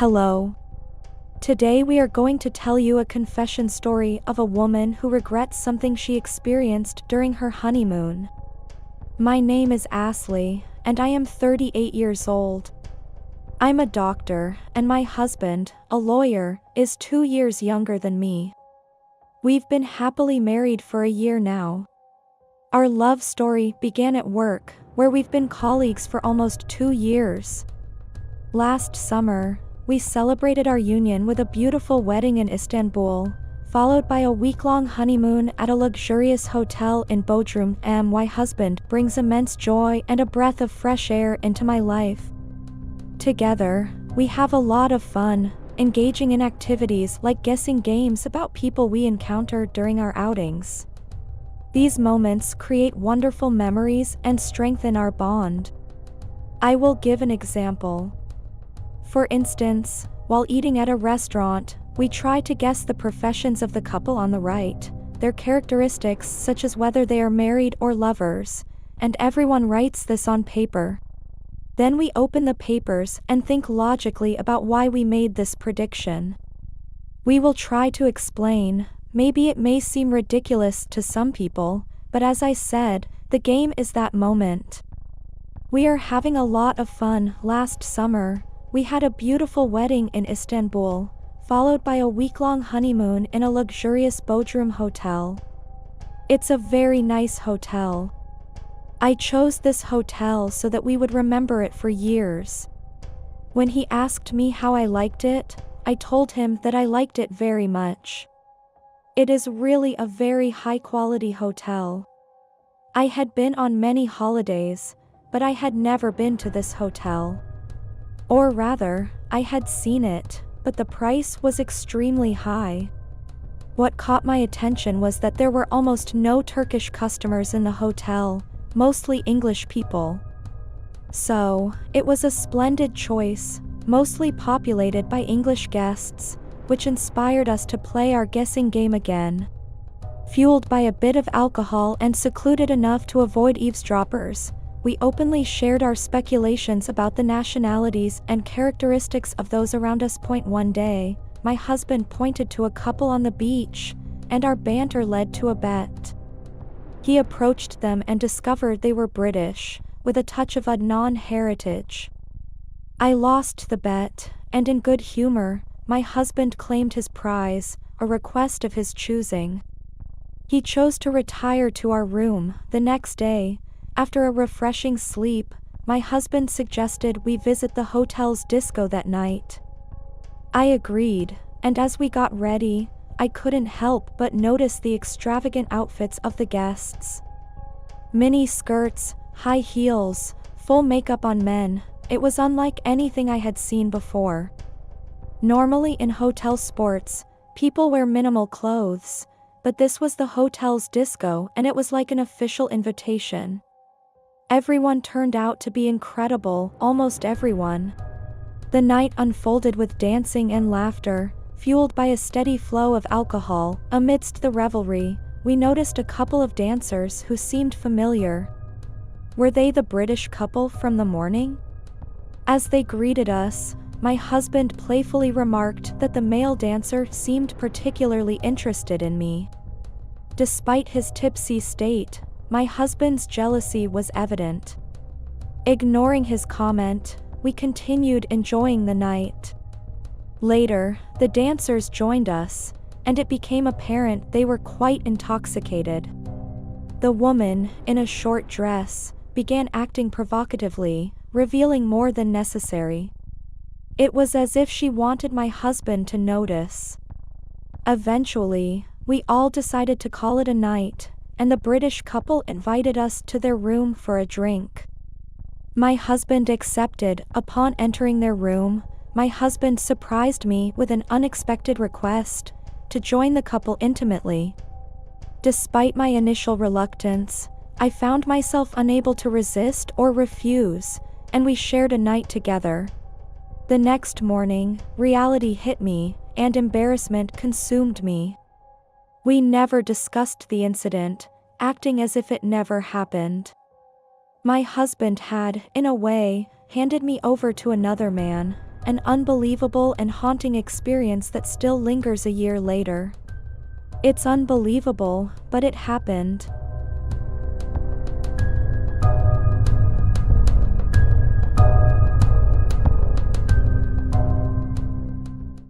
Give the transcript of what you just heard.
Hello. Today we are going to tell you a confession story of a woman who regrets something she experienced during her honeymoon. My name is Ashley, and I am 38 years old. I'm a doctor, and my husband, a lawyer, is 2 years younger than me. We've been happily married for a year now. Our love story began at work, where we've been colleagues for almost 2 years. Last summer, we celebrated our union with a beautiful wedding in Istanbul, followed by a week-long honeymoon at a luxurious hotel in Bodrum. My husband brings immense joy and a breath of fresh air into my life. Together, we have a lot of fun, engaging in activities like guessing games about people we encounter during our outings. These moments create wonderful memories and strengthen our bond. I will give an example. For instance, while eating at a restaurant, we try to guess the professions of the couple on the right, their characteristics such as whether they are married or lovers, and everyone writes this on paper. Then we open the papers and think logically about why we made this prediction. We will try to explain. Maybe it may seem ridiculous to some people, but as I said, the game is that moment. We are having a lot of fun. Last summer, we had a beautiful wedding in Istanbul, followed by a week-long honeymoon in a luxurious Bodrum hotel. It's a very nice hotel. I chose this hotel so that we would remember it for years. When he asked me how I liked it, I told him that I liked it very much. It is really a very high-quality hotel. I had been on many holidays, but I had never been to this hotel. Or rather, I had seen it, but the price was extremely high. What caught my attention was that there were almost no Turkish customers in the hotel, mostly English people. So, it was a splendid choice, mostly populated by English guests, which inspired us to play our guessing game again. Fueled by a bit of alcohol and secluded enough to avoid eavesdroppers, we openly shared our speculations about the nationalities and characteristics of those around us. One day, my husband pointed to a couple on the beach, and our banter led to a bet. He approached them and discovered they were British, with a touch of unknown heritage. I lost the bet, and in good humor, my husband claimed his prize, a request of his choosing. He chose to retire to our room. The next day, after a refreshing sleep, my husband suggested we visit the hotel's disco that night. I agreed, and as we got ready, I couldn't help but notice the extravagant outfits of the guests. Mini skirts, high heels, full makeup on men. It was unlike anything I had seen before. Normally in hotel sports, people wear minimal clothes, but this was the hotel's disco and it was like an official invitation. Everyone turned out to be incredible, almost everyone. The night unfolded with dancing and laughter, fueled by a steady flow of alcohol. Amidst the revelry, we noticed a couple of dancers who seemed familiar. Were they the British couple from the morning? As they greeted us, my husband playfully remarked that the male dancer seemed particularly interested in me. Despite his tipsy state, my husband's jealousy was evident. Ignoring his comment, we continued enjoying the night. Later, the dancers joined us, and it became apparent they were quite intoxicated. The woman, in a short dress, began acting provocatively, revealing more than necessary. It was as if she wanted my husband to notice. Eventually, we all decided to call it a night, and the British couple invited us to their room for a drink. My husband accepted. Upon entering their room, my husband surprised me with an unexpected request to join the couple intimately. Despite my initial reluctance, I found myself unable to resist or refuse, and we shared a night together. The next morning, reality hit me, and embarrassment consumed me. We never discussed the incident, acting as if it never happened. My husband had, in a way, handed me over to another man, an unbelievable and haunting experience that still lingers a year later. It's unbelievable, but it happened.